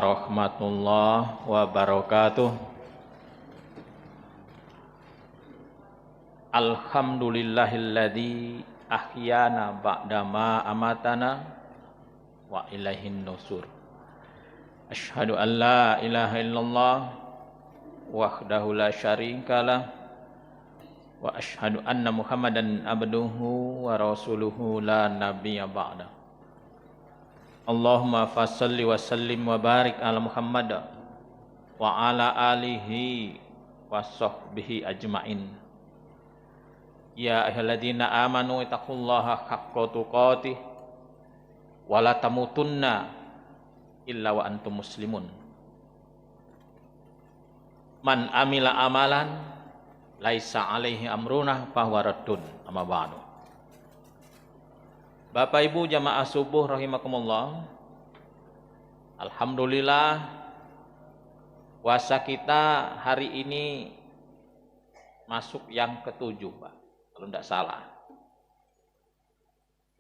warahmatullahi wabarakatuh. Alhamdulillahilladzi ahyana ba'dama amatana wa ilaihin nusur. Asyhadu an la ilaha illallah wahdahu la syarikalah wa asyhadu anna Muhammadan abduhu wa rasuluhu la nabiyya ba'da. Allahumma fassalli wa sallim wa barik ala Muhammad wa ala alihi wa sahbihi ajmain. Ya ayyuhalladzina amanu ittaqullaha haqqa tuqatih wa la tamutunna illa wa antum muslimun. Man amila amalan laisa alaihi amruna fahuwa raddun. Amma ba'du. Bapak Ibu jamaah subuh rahimakumullah. Alhamdulillah puasa kita hari ini masuk yang ke-7, Pak. Kalau tidak salah.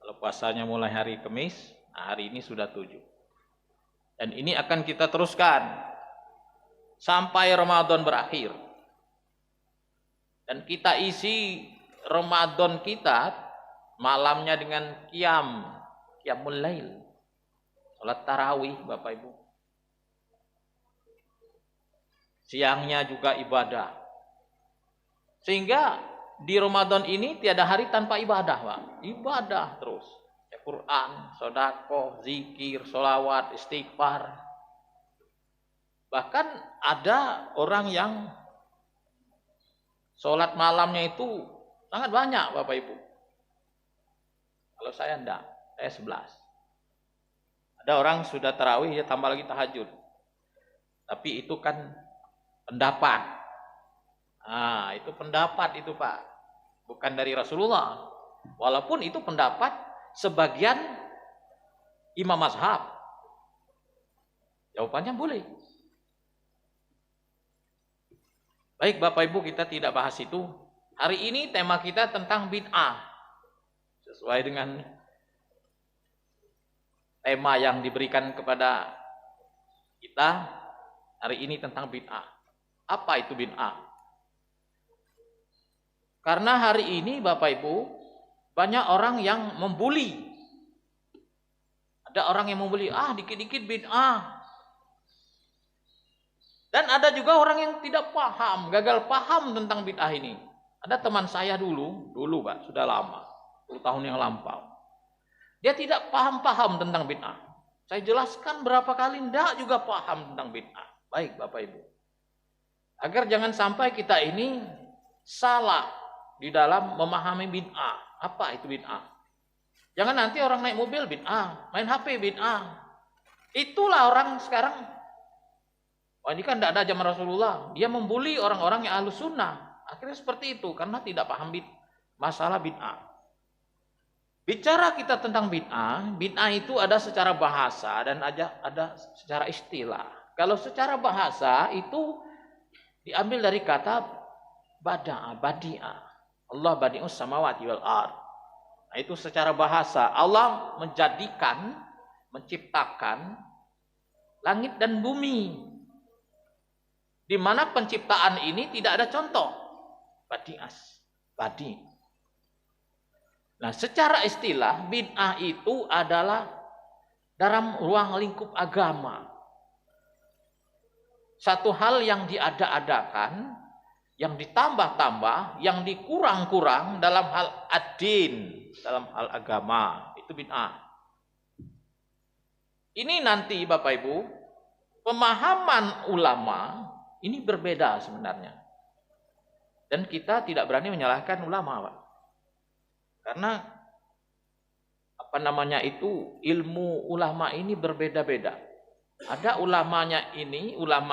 Kalau puasanya mulai hari Kamis, hari ini sudah 7. Dan ini akan kita teruskan sampai Ramadan berakhir. Dan kita isi Ramadan kita malamnya dengan qiyamul lail, salat tarawih, Bapak Ibu. Siangnya juga ibadah. Sehingga di Ramadan ini tiada hari tanpa ibadah, Pak. Ibadah terus. Ya, Quran, sedekah, zikir, sholawat, istighfar. Bahkan ada orang yang sholat malamnya itu sangat banyak, Bapak Ibu. Kalau saya enggak, saya 11. Ada orang sudah tarawih, ya tambah lagi tahajud. Tapi itu kan pendapat. Nah, itu pendapat itu, Pak. Bukan dari Rasulullah. Walaupun itu pendapat sebagian imam mazhab. Jawabannya boleh. Baik Bapak Ibu, kita tidak bahas itu. Hari ini tema kita tentang bid'ah. Sesuai dengan tema yang diberikan kepada kita hari ini tentang bid'ah. Apa itu bid'ah? Karena hari ini Bapak Ibu banyak orang yang membuli. Ada orang yang membuli, dikit-dikit bid'ah. Dan ada juga orang yang tidak paham, gagal paham tentang bid'ah ini. Ada teman saya dulu Pak, sudah lama. 10 tahun yang lampau. Dia tidak paham tentang bid'ah. Saya jelaskan berapa kali, tidak juga paham tentang bid'ah. Baik Bapak Ibu. Agar jangan sampai kita ini salah di dalam memahami bid'ah. Apa itu bid'ah? Jangan nanti orang naik mobil bid'ah, main HP bid'ah. Itulah orang sekarang. Ini kan tidak ada zaman Rasulullah. Dia membuli orang-orang yang ahlus sunnah. Akhirnya seperti itu karena tidak paham masalah bid'ah. Bicara kita tentang bid'ah itu ada secara bahasa dan ada secara istilah. Kalau secara bahasa itu diambil dari kata badi'ah. Allah badi'us samawati wal ard. Nah, itu secara bahasa. Allah menciptakan langit dan bumi. Di mana penciptaan ini tidak ada contoh. Badi. Nah, secara istilah bid'ah itu adalah dalam ruang lingkup agama. Satu hal yang diada-adakan, yang ditambah-tambah, yang dikurang-kurang dalam hal ad-din, dalam hal agama, itu bid'ah. Ini nanti Bapak Ibu, pemahaman ulama ini berbeda sebenarnya. Dan kita tidak berani menyalahkan ulama, Pak. Karena ilmu ulama ini berbeda-beda. Ada ulama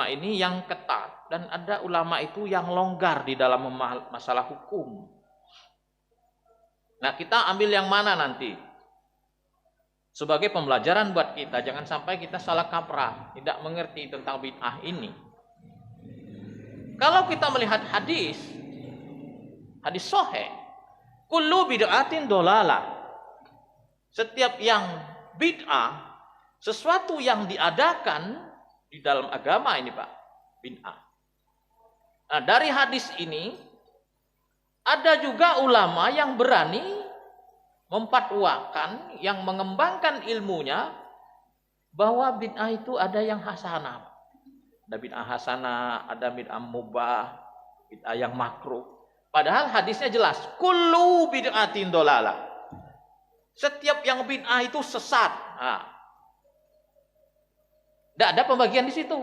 ini yang ketat dan ada ulama itu yang longgar di dalam masalah hukum. Nah, kita ambil yang mana nanti? Sebagai pembelajaran buat kita, jangan sampai kita salah kaprah, tidak mengerti tentang bid'ah ini. Kalau kita melihat hadis sahih, kullu bid'atin dolalah. Setiap yang bid'ah, sesuatu yang diadakan di dalam agama ini Pak, bid'ah. Nah, dari hadis ini ada juga ulama yang berani memfatwakan, yang mengembangkan ilmunya bahwa bid'ah itu ada yang hasanah. Ada bid'ah hasanah, ada bid'ah mubah, bid'ah yang makruh. Padahal hadisnya jelas, kullu bid'atin dolalah. Setiap yang bid'ah itu sesat. Nah, tidak ada pembagian di situ.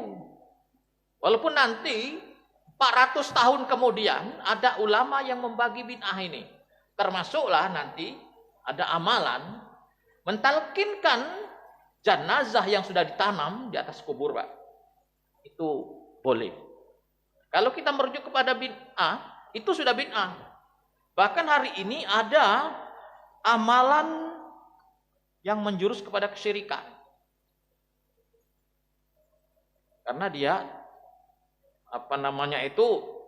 Walaupun nanti 400 tahun kemudian ada ulama yang membagi bid'ah ini. Termasuklah nanti ada amalan mentalkinkan jenazah yang sudah ditanam di atas kubur, Pak. Itu boleh. Kalau kita merujuk kepada bid'ah, itu sudah bid'ah. Bahkan hari ini ada amalan yang menjurus kepada kesyirikan. Karena dia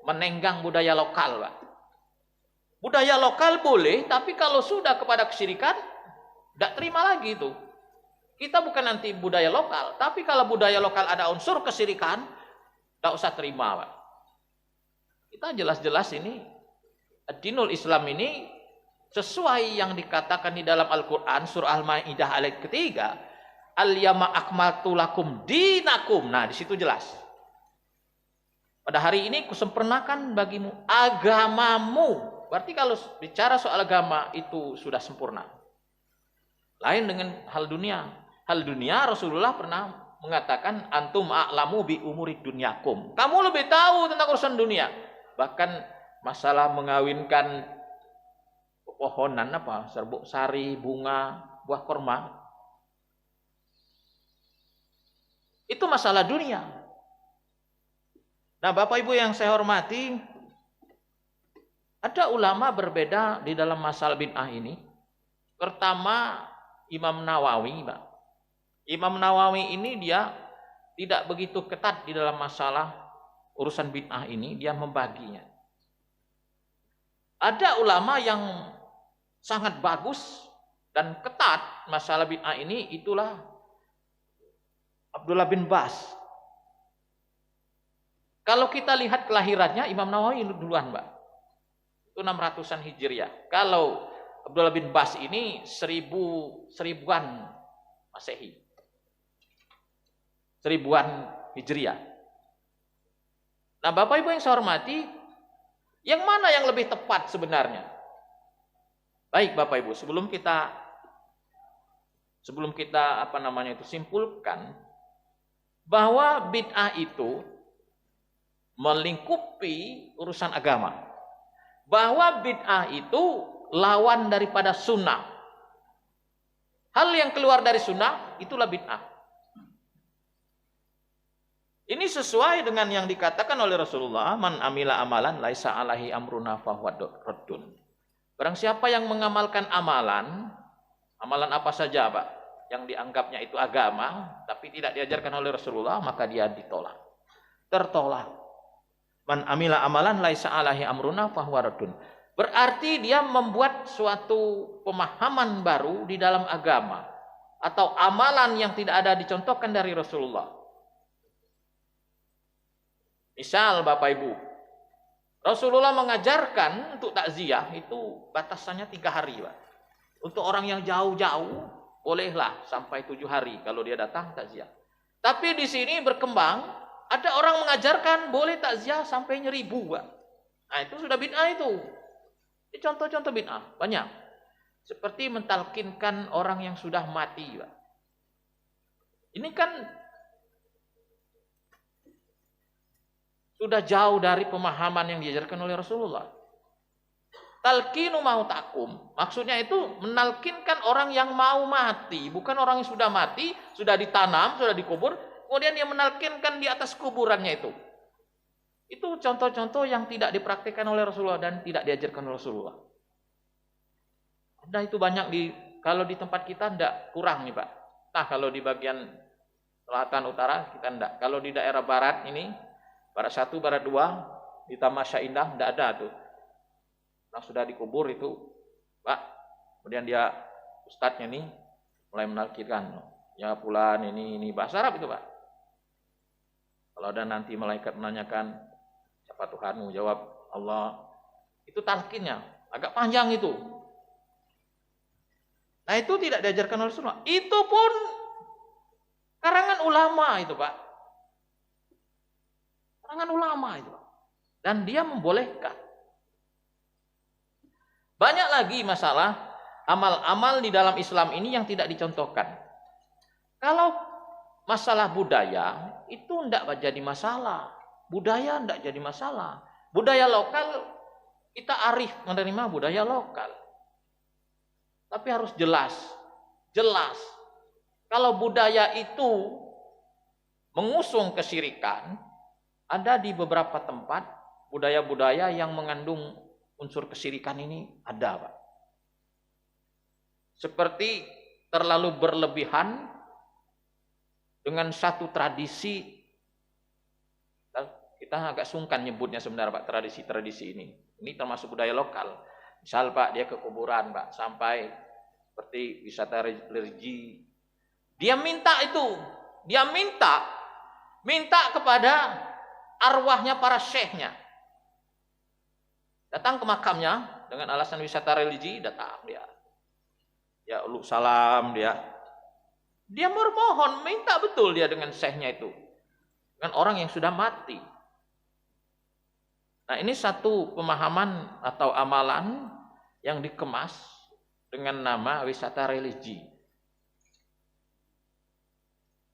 menenggang budaya lokal, Pak. Budaya lokal boleh, tapi kalau sudah kepada kesyirikan, tidak terima lagi itu. Kita bukan nanti budaya lokal, tapi kalau budaya lokal ada unsur kesyirikan, tidak usah terima, Pak. Kita jelas-jelas ini, Dinul Islam ini sesuai yang dikatakan di dalam Al-Quran, surah Al-Ma'idah ayat ketiga, Al-yama akmaltu lakum dinakum. Nah, di situ jelas. Pada hari ini kusempurnakan bagimu agamamu. Berarti kalau bicara soal agama itu sudah sempurna. Lain dengan hal dunia. Hal dunia Rasulullah pernah mengatakan antum a'lamu bi umuri dunyakum. Kamu lebih tahu tentang urusan dunia. Bahkan masalah mengawinkan pepohonan serbuk sari, bunga, buah korma. Itu masalah dunia. Nah, Bapak Ibu yang saya hormati, ada ulama berbeda di dalam masalah bid'ah ini. Pertama, Imam Nawawi, Pak. Imam Nawawi ini dia tidak begitu ketat di dalam masalah urusan bid'ah ini, dia membaginya. Ada ulama yang sangat bagus dan ketat masalah bid'ah ini, itulah Abdullah bin Bas. Kalau kita lihat kelahirannya, Imam Nawawi duluan, Mbak. Itu 600-an Hijriah. Kalau Abdullah bin Bas ini seribuan Masehi. Seribuan Hijriah. Nah, Bapak Ibu yang saya hormati, yang mana yang lebih tepat sebenarnya? Baik, Bapak Ibu, sebelum kita simpulkan bahwa bid'ah itu melingkupi urusan agama. Bahwa bid'ah itu lawan daripada sunnah. Hal yang keluar dari sunnah itulah bid'ah. Ini sesuai dengan yang dikatakan oleh Rasulullah, man amila amalan laisa alaihi amruna fahuwa raddun. Barang siapa yang mengamalkan amalan apa saja, Pak, yang dianggapnya itu agama, tapi tidak diajarkan oleh Rasulullah, maka dia ditolak. Tertolak. Man amila amalan laisa alaihi amruna fahuwa raddun. Berarti dia membuat suatu pemahaman baru di dalam agama atau amalan yang tidak ada dicontohkan dari Rasulullah. Misal Bapak Ibu, Rasulullah mengajarkan untuk takziah itu batasannya 3 hari, Pak. Untuk orang yang jauh-jauh bolehlah sampai 7 hari kalau dia datang takziah. Tapi di sini berkembang, ada orang mengajarkan boleh takziah sampai 1000, Pak. Nah, itu sudah bid'ah itu. Ini contoh-contoh bid'ah banyak. Seperti mentalkinkan orang yang sudah mati, Pak. Ini kan sudah jauh dari pemahaman yang diajarkan oleh Rasulullah. Talqinu mautakum, maksudnya itu menalkinkan orang yang mau mati, bukan orang yang sudah mati, sudah ditanam, sudah dikubur, kemudian dia menalkinkan di atas kuburannya itu. Itu contoh-contoh yang tidak dipraktikkan oleh Rasulullah dan tidak diajarkan oleh Rasulullah. Ada itu banyak kalau di tempat kita tidak kurang nih, Pak. Nah, kalau di bagian selatan utara kita tidak. Kalau di daerah barat ini, barat 1, barat 2, di Taman Syah Indah tidak ada tuh. Nah, sudah dikubur itu, Pak. Kemudian dia ustadznya nih mulai menalkinkan, ya fulan ini bahasa Arab itu, Pak. Kalau ada nanti malaikat menanyakan, siapa Tuhanmu? Jawab, Allah. Itu talqinnya, agak panjang itu. Nah itu tidak diajarkan oleh Rasulullah. Itu pun karangan ulama itu Pak. Karangan ulama itu Pak. Dan dia membolehkan. Banyak lagi masalah amal-amal di dalam Islam ini yang tidak dicontohkan. Kalau masalah budaya itu tidak jadi masalah. Budaya tidak jadi masalah. Budaya lokal kita arif menerima budaya lokal. Tapi harus jelas. Jelas. Kalau budaya itu mengusung kesyirikan, ada di beberapa tempat budaya-budaya yang mengandung unsur kesyirikan ini ada, Pak. Seperti terlalu berlebihan dengan satu tradisi, kita agak sungkan nyebutnya sebenarnya Pak, tradisi-tradisi ini. Ini termasuk budaya lokal. Misal Pak, dia ke kuburan Pak, sampai seperti wisata religi. Dia minta itu, dia minta kepada arwahnya para syekhnya. Datang ke makamnya dengan alasan wisata religi, datang dia. Ya uluk salam dia. Dia bermohon, minta betul dia dengan syekhnya itu. Dengan orang yang sudah mati. Nah ini satu pemahaman atau amalan yang dikemas dengan nama wisata religi.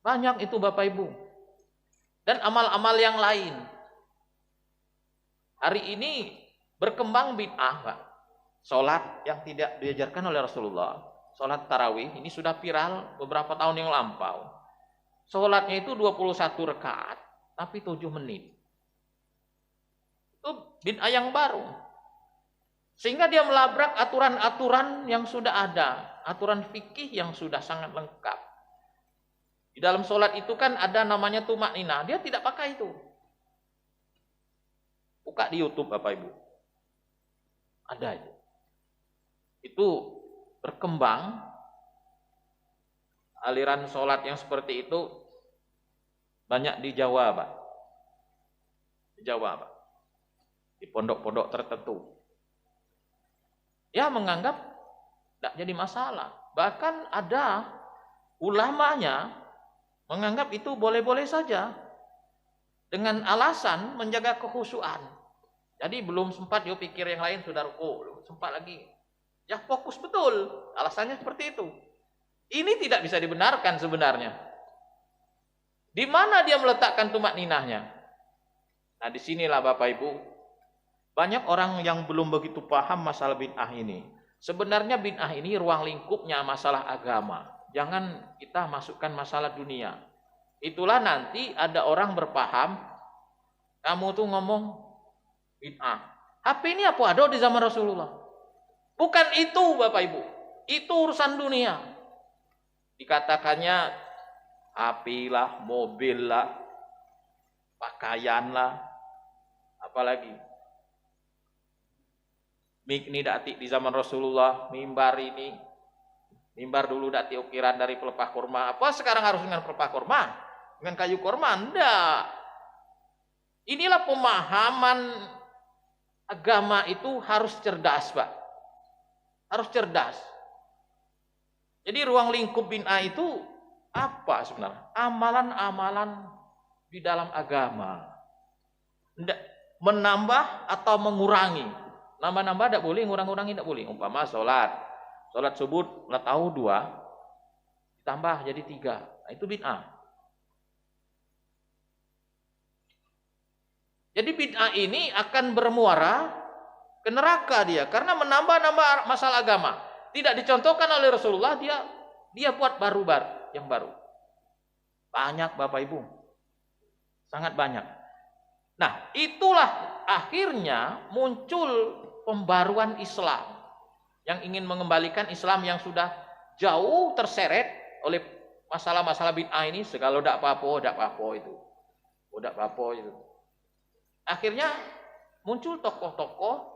Banyak itu Bapak Ibu. Dan amal-amal yang lain. Hari ini berkembang bid'ah Pak. Sholat yang tidak diajarkan oleh Rasulullah. Sholat tarawih ini sudah viral beberapa tahun yang lampau. Sholatnya itu 21 rakaat, tapi 7 menit. Itu bid'ah yang baru. Sehingga dia melabrak aturan-aturan yang sudah ada. Aturan fikih yang sudah sangat lengkap. Di dalam sholat itu kan ada namanya tumakninah. Dia tidak pakai itu. Buka di YouTube Bapak Ibu. Ada itu. Itu berkembang. Aliran sholat yang seperti itu banyak di Jawa Pak. Di Jawa Pak. Di pondok-pondok tertentu. Dia menganggap tidak jadi masalah. Bahkan ada ulamanya menganggap itu boleh-boleh saja. Dengan alasan menjaga kekhusyuan. Jadi belum sempat dia pikir yang lain sudah ruku. Belum sempat lagi. Ya fokus betul. Alasannya seperti itu. Ini tidak bisa dibenarkan sebenarnya. Di mana dia meletakkan tumakninahnya? Nah disinilah Bapak Ibu. Banyak orang yang belum begitu paham masalah bid'ah ini. Sebenarnya bid'ah ini ruang lingkupnya masalah agama. Jangan kita masukkan masalah dunia. Itulah nanti ada orang berpaham, kamu tuh ngomong bid'ah. HP ini apa ada di zaman Rasulullah? Bukan itu Bapak Ibu. Itu urusan dunia. Dikatakannya HP lah, mobil lah, pakaian lah, apalagi. Mik ini dati di zaman Rasulullah, mimbar ini. Mimbar dulu dati ukiran dari pelepah kurma. Apa sekarang harus dengan pelepah kurma? Dengan kayu kurma? Enggak. Inilah pemahaman agama itu harus cerdas, Pak. Harus cerdas. Jadi ruang lingkup bid'ah itu apa sebenarnya? Amalan-amalan di dalam agama. Menambah atau mengurangi. Nambah-nambah tidak boleh, ngurang-ngurangi tidak boleh. Umpama sholat subuh lah tahu 2, ditambah jadi 3. Nah, itu bid'ah. Jadi bid'ah ini akan bermuara ke neraka dia karena menambah-nambah masalah agama. Tidak dicontohkan oleh Rasulullah, dia buat yang baru. Banyak Bapak Ibu. Sangat banyak. Nah, itulah akhirnya muncul pembaruan Islam yang ingin mengembalikan Islam yang sudah jauh terseret oleh masalah-masalah bid'ah ini. Segala dak apa-apa itu. Akhirnya muncul tokoh-tokoh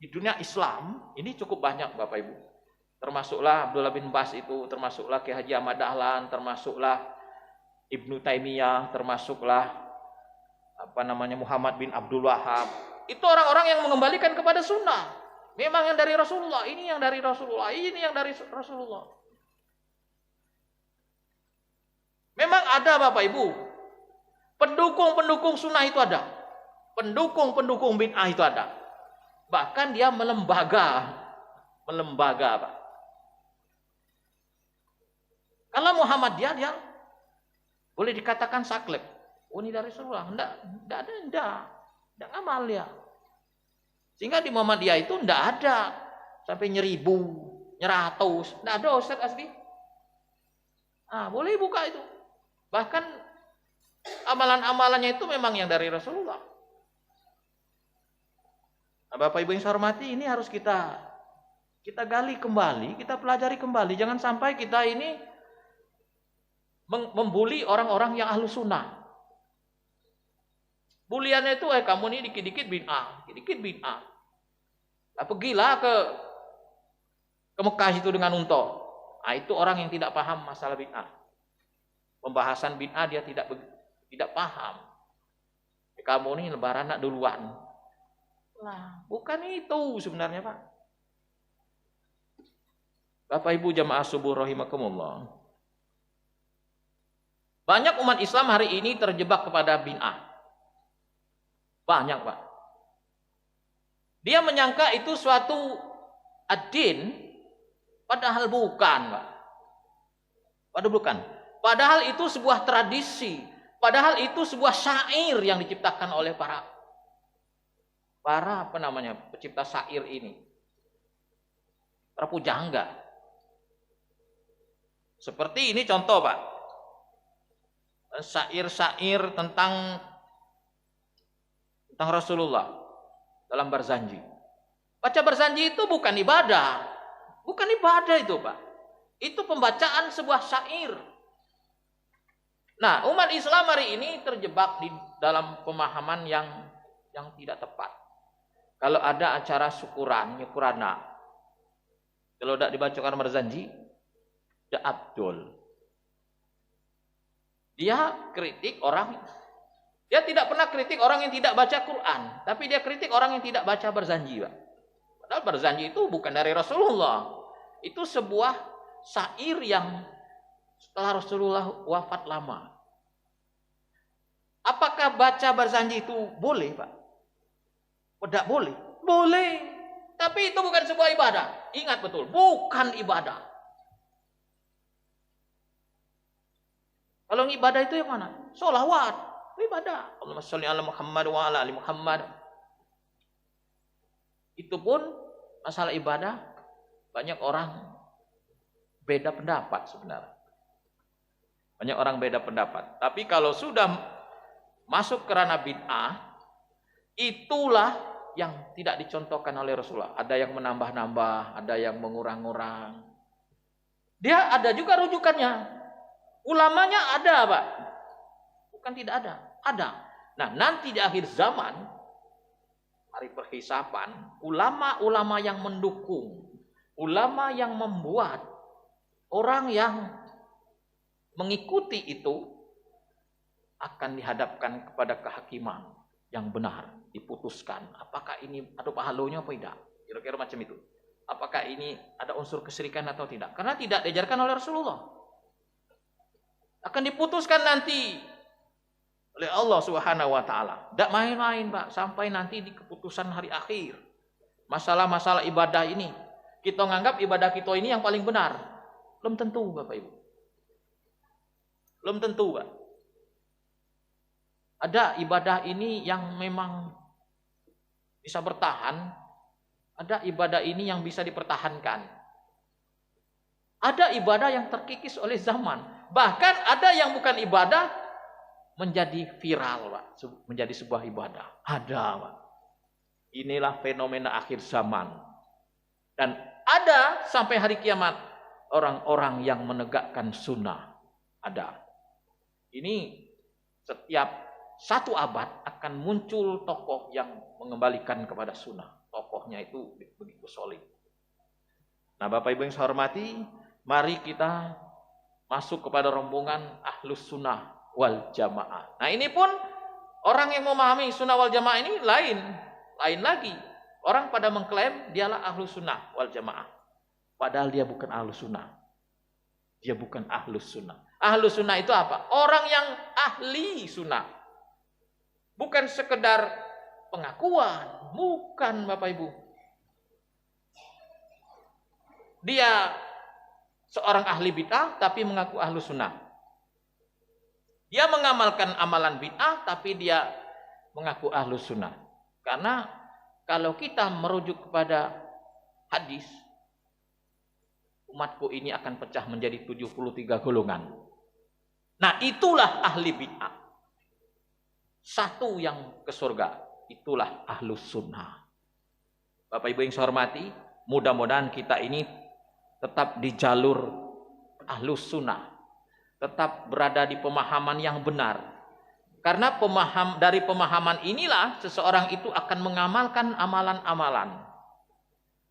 di dunia Islam ini cukup banyak Bapak Ibu. Termasuklah Abdullah bin Bas itu, termasuklah Ki Haji Ahmad Dahlan, termasuklah Ibnu Taimiyah, termasuklah Muhammad bin Abdul Wahab. Itu orang-orang yang mengembalikan kepada sunnah. Memang yang dari Rasulullah, ini yang dari Rasulullah, ini yang dari Rasulullah. Memang ada Bapak Ibu, pendukung-pendukung sunnah itu ada. Pendukung-pendukung bid'ah itu ada. Bahkan dia melembaga Pak. Kalau Muhammadiyah dia boleh dikatakan saklek. Oh ini dari Rasulullah. Enggak ngamal dia. Sehingga di Muhammadiyah itu enggak ada sampai 1000, 100. Enggak ada Ustaz asli. Boleh buka itu. Bahkan amalan-amalannya itu memang yang dari Rasulullah. Bapak Ibu yang saya hormati, ini harus kita gali kembali, kita pelajari kembali. Jangan sampai kita ini membuli orang-orang yang ahlu sunnah. Buliannya itu, kamu ini dikit-dikit bid'ah. Pergilah ke Mekah itu dengan unta. Itu orang yang tidak paham masalah bid'ah. Pembahasan bid'ah dia tidak paham. Kamu ini lebaran nak duluan. Lah, bukan itu sebenarnya, Pak. Bapak Ibu jamaah subuh rahimakumullah. Banyak umat Islam hari ini terjebak kepada bid'ah. Banyak, Pak. Dia menyangka itu suatu ad-din, padahal bukan, Pak. Padahal itu sebuah tradisi, padahal itu sebuah syair yang diciptakan oleh para pencipta syair ini. Para pujangga. Seperti ini contoh, Pak. Syair-syair tentang Rasulullah dalam Barzanji. Baca Barzanji itu bukan ibadah. Bukan ibadah itu, Pak. Itu pembacaan sebuah syair. Nah, umat Islam hari ini terjebak di dalam pemahaman yang tidak tepat. Kalau ada acara nyukurana. Kalau tidak dibacakan Barzanji, tidak abdul. Dia kritik orang. Dia tidak pernah kritik orang yang tidak baca Quran, tapi dia kritik orang yang tidak baca Barzanji, Pak. Padahal Barzanji itu bukan dari Rasulullah. Itu sebuah syair yang setelah Rasulullah wafat lama. Apakah baca Barzanji itu boleh, Pak? Tidak boleh. Boleh. Tapi itu bukan sebuah ibadah. Ingat betul, bukan ibadah. Kalau ibadah itu yang mana? Sholawat. Ibadah. Allahumma sholli ala Muhammad wa ala ali Muhammad. Itu pun masalah ibadah banyak orang beda pendapat sebenarnya. Banyak orang beda pendapat. Tapi kalau sudah masuk ke ranah bid'ah, itulah yang tidak dicontohkan oleh Rasulullah. Ada yang menambah-nambah, ada yang mengurang-ngurang. Dia ada juga rujukannya. Ulamanya ada, Pak. Bukan tidak ada. Nah, nanti di akhir zaman, hari perhisapan, ulama-ulama yang mendukung, ulama yang membuat, orang yang mengikuti itu akan dihadapkan kepada kehakiman yang benar, diputuskan. Apakah ini ada pahalanya apa tidak? Kira-kira macam itu. Apakah ini ada unsur kesyirikan atau tidak? Karena tidak diajarkan oleh Rasulullah. Akan diputuskan nanti oleh Allah Subhanahu wa taala. Tidak main-main, Pak, sampai nanti di keputusan hari akhir. Masalah-masalah ibadah ini, kita menganggap ibadah kita ini yang paling benar. Belum tentu, Bapak Ibu. Belum tentu, Pak. Ada ibadah ini yang memang bisa bertahan, ada ibadah ini yang bisa dipertahankan. Ada ibadah yang terkikis oleh zaman. Bahkan ada yang bukan ibadah menjadi viral, Pak, menjadi sebuah ibadah. Ada, Pak. Inilah fenomena akhir zaman. Dan ada sampai hari kiamat orang-orang yang menegakkan sunnah. Ada. Ini setiap satu abad akan muncul tokoh yang mengembalikan kepada sunnah. Tokohnya itu begitu solid. Nah, Bapak Ibu yang saya hormati, mari kita masuk kepada rombongan Ahlus Sunnah wal Jamaah. Nah, ini pun Orang yang memahami sunnah wal jamaah ini lain lagi. Orang pada mengklaim dialah ahlu sunnah wal jamaah. Padahal dia bukan ahlu sunnah. Dia bukan ahlus sunnah. Ahlus sunnah itu apa? Orang yang ahli sunnah. Bukan sekedar pengakuan. Bukan Bapak Ibu. Dia seorang ahli bid'ah tapi mengaku ahlus sunnah. Dia mengamalkan amalan bid'ah tapi dia mengaku ahlus sunnah. Karena kalau kita merujuk kepada hadis, umatku ini akan pecah menjadi 73 golongan. Nah, itulah ahli bid'ah. Satu yang ke surga, itulah ahlus sunnah. Bapak Ibu yang saya hormati, mudah-mudahan kita ini tetap di jalur ahlus sunnah. Tetap berada di pemahaman yang benar. Karena dari pemahaman inilah seseorang itu akan mengamalkan amalan-amalan.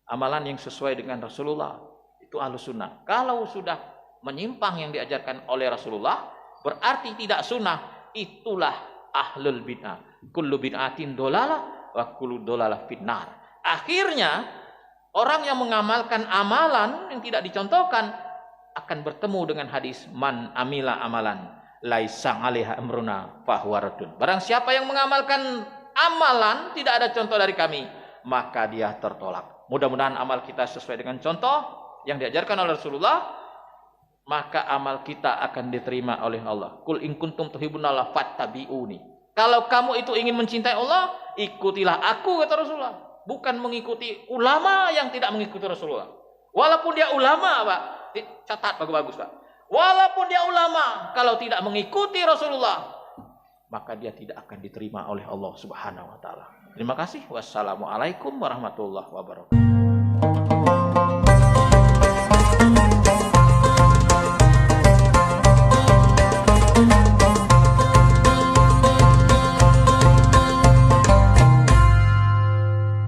Amalan yang sesuai dengan Rasulullah. Itu ahlus sunnah. Kalau sudah menyimpang yang diajarkan oleh Rasulullah, berarti tidak sunnah. Itulah ahlul bid'ah. Kullu bid'atin dolalah wa kullu dolalah finnar. Akhirnya orang yang mengamalkan amalan yang tidak dicontohkan akan bertemu dengan hadis man amila amalan laisa 'alaiha amruna fahuwa raddun. Barang siapa yang mengamalkan amalan tidak ada contoh dari kami, maka dia tertolak. Mudah-mudahan amal kita sesuai dengan contoh yang diajarkan oleh Rasulullah, maka amal kita akan diterima oleh Allah. Qul in kuntum tuhibbunallaha fattabi'uni. Kalau kamu itu ingin mencintai Allah, ikutilah aku, kata Rasulullah. Bukan mengikuti ulama yang tidak mengikuti Rasulullah. Walaupun dia ulama, Pak. Catat bagus-bagus, Pak. Walaupun dia ulama, kalau tidak mengikuti Rasulullah, maka dia tidak akan diterima oleh Allah Subhanahu wa taala. Terima kasih. Wassalamualaikum warahmatullahi wabarakatuh.